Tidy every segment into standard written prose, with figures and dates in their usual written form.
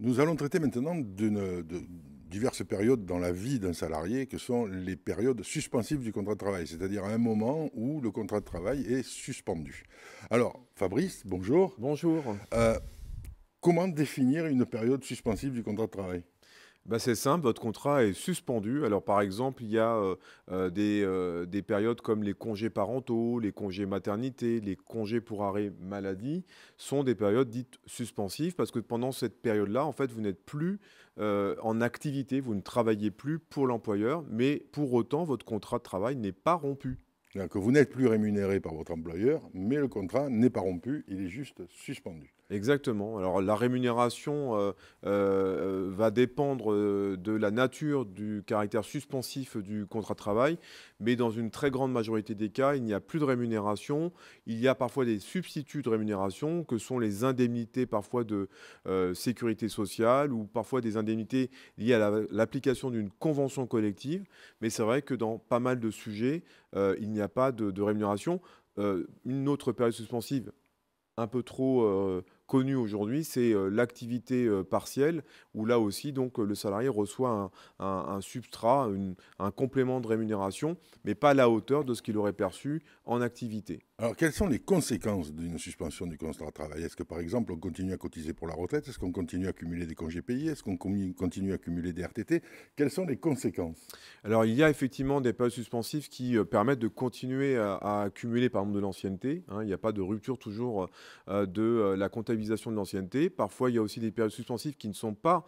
Nous allons traiter maintenant de diverses périodes dans la vie d'un salarié que sont les périodes suspensives du contrat de travail, c'est-à-dire un moment où le contrat de travail est suspendu. Alors, Fabrice, bonjour. Bonjour. Euh, Comment définir une période suspensive du contrat de travail? Bah, c'est simple, votre contrat est suspendu. Alors, par exemple, il y a des périodes comme les congés parentaux, les congés maternité, les congés pour arrêt maladie sont des périodes dites suspensives parce que pendant cette période-là, en fait, vous n'êtes plus en activité, vous ne travaillez plus pour l'employeur, mais pour autant, votre contrat de travail n'est pas rompu. C'est-à-dire que vous n'êtes plus rémunéré par votre employeur, mais le contrat n'est pas rompu, il est juste suspendu. Exactement. Alors la rémunération, va dépendre, de la nature du caractère suspensif du contrat de travail, mais dans une très grande majorité des cas, il n'y a plus de rémunération. Il y a parfois des substituts de rémunération que sont les indemnités parfois de, sécurité sociale ou parfois des indemnités liées à l'application d'une convention collective. Mais c'est vrai que dans pas mal de sujets, il n'y a pas de rémunération. Une autre période suspensive un peu trop, connue aujourd'hui, c'est, l'activité, partielle où là aussi donc, le salarié reçoit un substrat, un complément de rémunération, mais pas à la hauteur de ce qu'il aurait perçu en activité. Alors, quelles sont les conséquences d'une suspension du contrat de travail? Est-ce que, par exemple, on continue à cotiser pour la retraite? Est-ce qu'on continue à cumuler des congés payés? Est-ce qu'on continue à cumuler des RTT? Quelles sont les conséquences? Alors, il y a effectivement des périodes suspensives qui, permettent de continuer à accumuler, par exemple, de l'ancienneté, hein. Il n'y a pas de rupture toujours, de, la comptabilisation de l'ancienneté. Parfois, il y a aussi des périodes suspensives qui ne sont pas,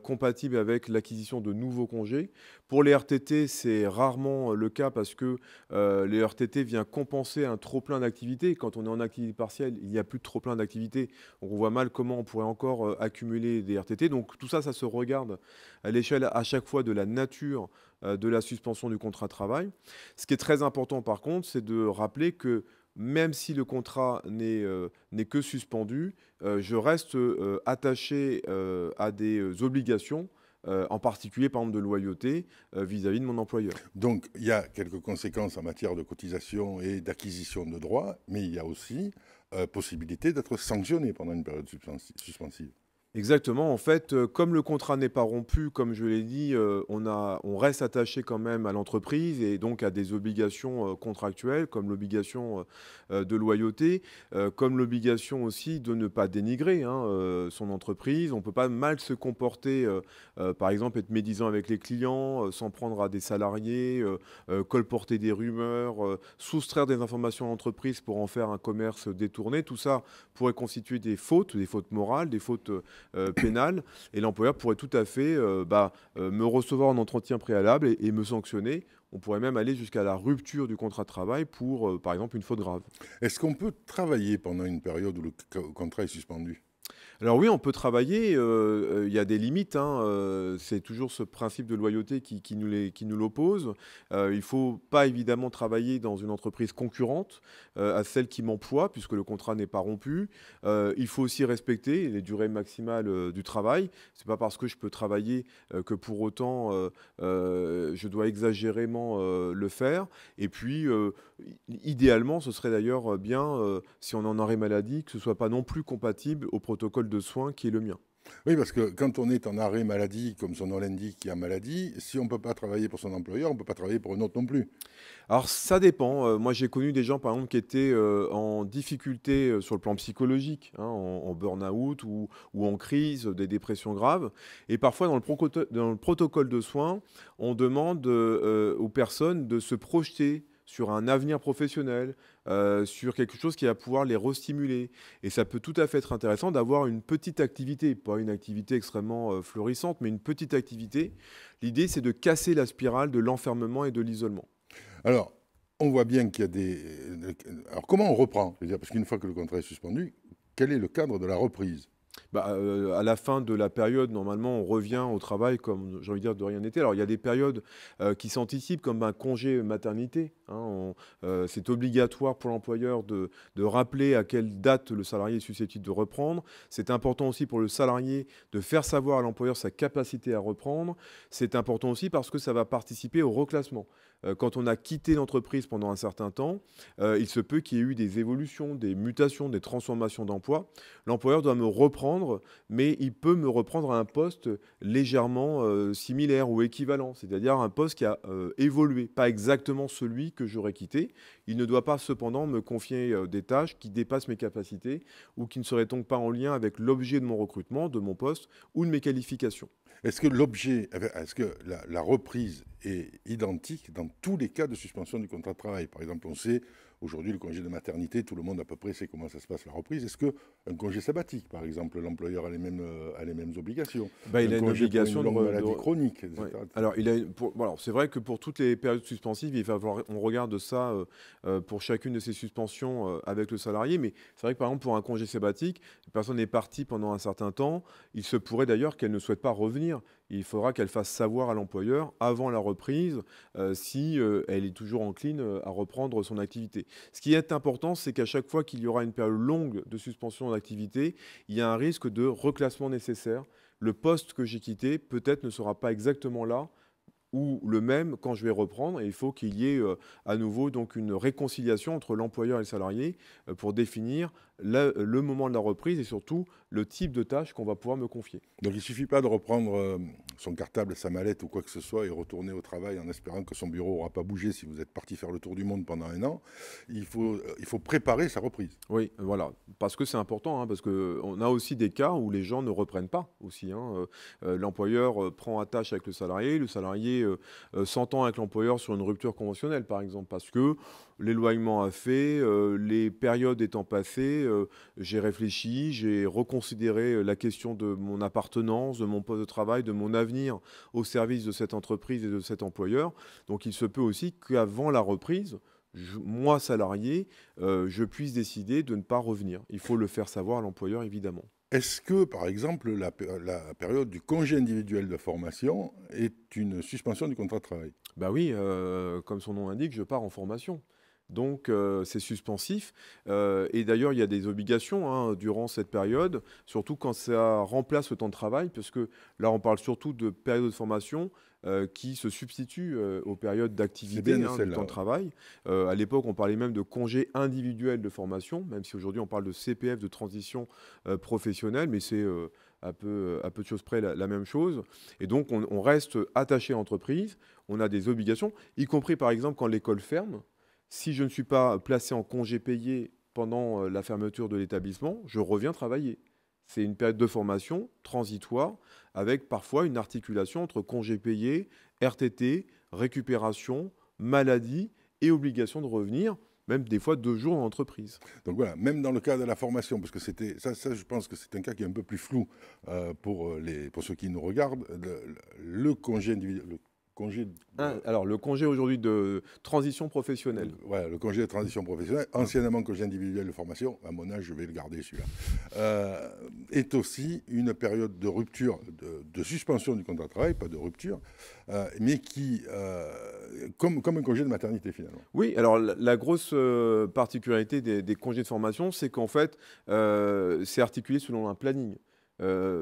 compatibles avec l'acquisition de nouveaux congés. Pour les RTT, c'est rarement, le cas parce que, les RTT vient compenser un trop-plein d'activité. Quand on est en activité partielle, il n'y a plus de trop-plein d'activité. Donc on voit mal comment on pourrait encore, accumuler des RTT. Donc tout ça, ça se regarde à l'échelle à chaque fois de la nature de la suspension du contrat de travail. Ce qui est très important par contre, c'est de rappeler que même si le contrat n'est que suspendu, je reste attaché à des obligations, en particulier par exemple de loyauté vis-à-vis de mon employeur. Donc, il y a quelques conséquences en matière de cotisation et d'acquisition de droits, mais il y a aussi possibilité d'être sanctionné pendant une période suspensive. Exactement. En fait, comme le contrat n'est pas rompu, comme je l'ai dit, on reste attaché quand même à l'entreprise et donc à des obligations, contractuelles comme l'obligation, de loyauté, comme l'obligation aussi de ne pas dénigrer, hein, son entreprise. On ne peut pas mal se comporter, par exemple, être médisant avec les clients, s'en prendre à des salariés, colporter des rumeurs, soustraire des informations à l'entreprise pour en faire un commerce détourné. Tout ça pourrait constituer des fautes morales, des fautes, pénale et l'employeur pourrait tout à fait, me recevoir en entretien préalable et me sanctionner. On pourrait même aller jusqu'à la rupture du contrat de travail pour, par exemple, une faute grave. Est-ce qu'on peut travailler pendant une période où le contrat est suspendu? Alors oui, on peut travailler, il y a des limites, hein, c'est toujours ce principe de loyauté qui nous l'oppose. Il faut pas évidemment travailler dans une entreprise concurrente, à celle qui m'emploie puisque le contrat n'est pas rompu. Il faut aussi respecter les durées maximales, du travail. C'est pas parce que je peux travailler, que pour autant, je dois exagérément, le faire et puis, idéalement, ce serait d'ailleurs, bien, si on est en arrêt maladie, que ce soit pas non plus compatible au protocole de soins qui est le mien. Oui, parce que quand on est en arrêt maladie, comme son nom l'indique, qui a maladie, si on ne peut pas travailler pour son employeur, on ne peut pas travailler pour un autre non plus. Alors ça dépend, moi j'ai connu des gens par exemple qui étaient, en difficulté, sur le plan psychologique, hein, en burn-out ou en crise, des dépressions graves et parfois dans le protocole de soins, on demande, aux personnes de se projeter sur un avenir professionnel, sur quelque chose qui va pouvoir les restimuler et ça peut tout à fait être intéressant d'avoir une petite activité, pas une activité extrêmement, florissante, mais une petite activité. L'idée, c'est de casser la spirale de l'enfermement et de l'isolement. Alors, on voit bien qu'il y a des... Alors, comment on reprend? Je veux dire, parce qu'une fois que le contrat est suspendu, quel est le cadre de la reprise? Bah, à la fin de la période, normalement, on revient au travail comme, j'ai envie de dire, de rien n'était. Alors, il y a des périodes, qui s'anticipent comme un congé maternité, hein. C'est obligatoire pour l'employeur de rappeler à quelle date le salarié est susceptible de reprendre. C'est important aussi pour le salarié de faire savoir à l'employeur sa capacité à reprendre. C'est important aussi parce que ça va participer au reclassement. Quand on a quitté l'entreprise pendant un certain temps, il se peut qu'il y ait eu des évolutions, des mutations, des transformations d'emploi. L'employeur doit me reprendre, mais il peut me reprendre à un poste légèrement similaire ou équivalent, c'est-à-dire un poste qui a évolué, pas exactement celui que j'aurais quitté. Il ne doit pas cependant me confier des tâches qui dépassent mes capacités ou qui ne seraient donc pas en lien avec l'objet de mon recrutement, de mon poste ou de mes qualifications. Est-ce que l'objet, est-ce que la reprise est identique dans tous les cas de suspension du contrat de travail? Par exemple, on sait aujourd'hui le congé de maternité, tout le monde à peu près sait comment ça se passe la reprise. Est-ce qu'un congé sabbatique, par exemple, l'employeur a les mêmes obligations? Il Un a une congé pour obligation une longue maladie chronique, etc. Ouais. Alors, voilà, c'est vrai que pour toutes les périodes suspensives, il va falloir, on regarde ça pour chacune de ces suspensions avec le salarié. Mais c'est vrai que par exemple, pour un congé sabbatique, la personne est partie pendant un certain temps. Il se pourrait d'ailleurs qu'elle ne souhaite pas revenir. Il faudra qu'elle fasse savoir à l'employeur avant la reprise si elle est toujours encline à reprendre son activité. Ce qui est important, c'est qu'à chaque fois qu'il y aura une période longue de suspension d'activité, il y a un risque de reclassement nécessaire. Le poste que j'ai quitté, peut-être ne sera pas exactement là ou le même quand je vais reprendre. Et il faut qu'il y ait à nouveau donc une réconciliation entre l'employeur et le salarié pour définir le moment de la reprise et surtout le type de tâche qu'on va pouvoir me confier. Donc il ne suffit pas de reprendre son cartable, sa mallette ou quoi que ce soit et retourner au travail en espérant que son bureau n'aura pas bougé si vous êtes parti faire le tour du monde pendant un an. Il faut préparer sa reprise. Oui, voilà, parce que c'est important, hein, parce qu'on a aussi des cas où les gens ne reprennent pas aussi, hein. L'employeur prend attache avec le salarié s'entend avec l'employeur sur une rupture conventionnelle, par exemple, parce que l'éloignement a fait, les périodes étant passées, j'ai réfléchi, j'ai reconsidéré la question de mon appartenance, de mon poste de travail, de mon avenir au service de cette entreprise et de cet employeur. Donc il se peut aussi qu'avant la reprise, moi, salarié, je puisse décider de ne pas revenir. Il faut le faire savoir à l'employeur, évidemment. Est-ce que, par exemple, la période du congé individuel de formation est une suspension du contrat de travail? Bah oui, comme son nom l'indique, je pars en formation. Donc, c'est suspensif. Et d'ailleurs, il y a des obligations hein, durant cette période, surtout quand ça remplace le temps de travail, parce que là, on parle surtout de période de formation qui se substitue aux périodes d'activité bien hein, du celle-là, temps de travail. À l'époque, on parlait même de congé individuel de formation, même si aujourd'hui, on parle de CPF de transition professionnelle, mais c'est à peu de choses près la même chose. Et donc, on reste attaché à l'entreprise, on a des obligations, y compris par exemple quand l'école ferme. Si je ne suis pas placé en congé payé pendant la fermeture de l'établissement, je reviens travailler. C'est une période de formation transitoire avec parfois une articulation entre congé payé, RTT, récupération, maladie et obligation de revenir, même des fois 2 jours dans l'entreprise. Donc voilà, même dans le cas de la formation, parce que ça je pense que c'est un cas qui est un peu plus flou pour ceux qui nous regardent, le congé individuel. Alors, le congé aujourd'hui de transition professionnelle. Ouais, le congé de transition professionnelle, anciennement congé individuel de formation, à mon âge, je vais le garder celui-là, est aussi une période de rupture, de suspension du contrat de travail, pas de rupture, mais qui, comme un congé de maternité finalement. Oui, alors la grosse particularité des congés de formation, c'est qu'en fait, c'est articulé selon un planning.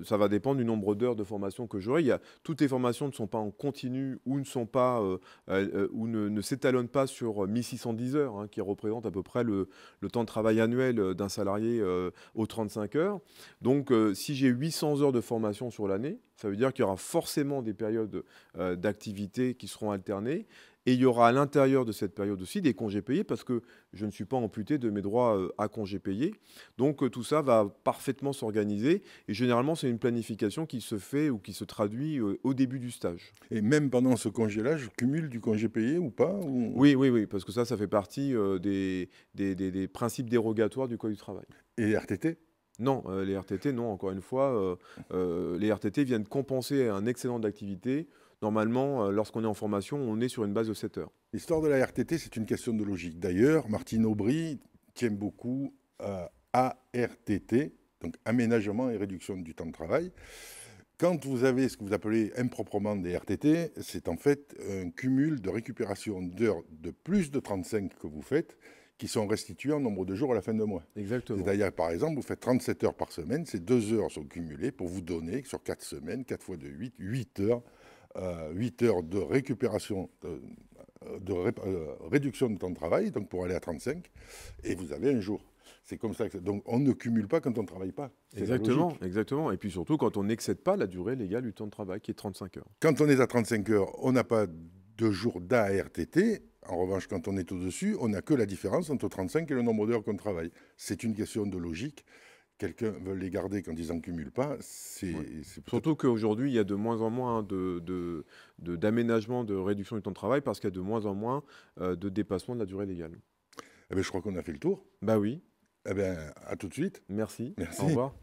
Ça va dépendre du nombre d'heures de formation que j'aurai. Toutes les formations ne sont pas en continu ou ne sont pas ou ne s'étalonnent pas sur 1610 heures, hein, qui représente à peu près le temps de travail annuel d'un salarié aux 35 heures. Donc, si j'ai 800 heures de formation sur l'année, ça veut dire qu'il y aura forcément des périodes d'activité qui seront alternées. Et il y aura à l'intérieur de cette période aussi des congés payés parce que je ne suis pas amputé de mes droits à congés payés. Donc tout ça va parfaitement s'organiser et généralement c'est une planification qui se fait ou qui se traduit au début du stage. Et même pendant ce congé-là, je cumule du congé payé ou pas Oui, parce que ça fait partie des principes dérogatoires du Code du travail. Et les RTT? Non, les RTT, non, encore une fois, les RTT viennent compenser un excédent d'activité. Normalement, lorsqu'on est en formation, on est sur une base de 7 heures. L'histoire de la RTT, c'est une question de logique. D'ailleurs, Martine Aubry tient beaucoup à ARTT, donc aménagement et réduction du temps de travail, Quand vous avez ce que vous appelez improprement des RTT, c'est en fait un cumul de récupération d'heures de plus de 35 que vous faites qui sont restituées en nombre de jours à la fin de mois. Exactement. C'est-à-dire, par exemple, vous faites 37 heures par semaine, ces 2 heures sont cumulées pour vous donner, sur 4 semaines, 4 fois de 8, 8 heures, 8 heures de récupération, réduction de temps de travail, donc pour aller à 35, et vous avez un jour. C'est comme ça que donc on ne cumule pas quand on ne travaille pas. C'est la Exactement, logique. exactement. Et puis surtout quand on n'excède pas la durée légale du temps de travail, qui est 35 heures. Quand on est à 35 heures, on n'a pas de jours d'ARTT. En revanche, quand on est au-dessus, on n'a que la différence entre 35 et le nombre d'heures qu'on travaille. C'est une question de logique. Quelqu'un veut les garder quand ils n'en cumulent pas. C'est Ouais. peut-être... Surtout qu'aujourd'hui, il y a de moins en moins d'aménagement de réduction du temps de travail parce qu'il y a de moins en moins de dépassement de la durée légale. Eh bien, je crois qu'on a fait le tour. Bah oui, Eh bien, à tout de suite. merci. Merci. Au revoir.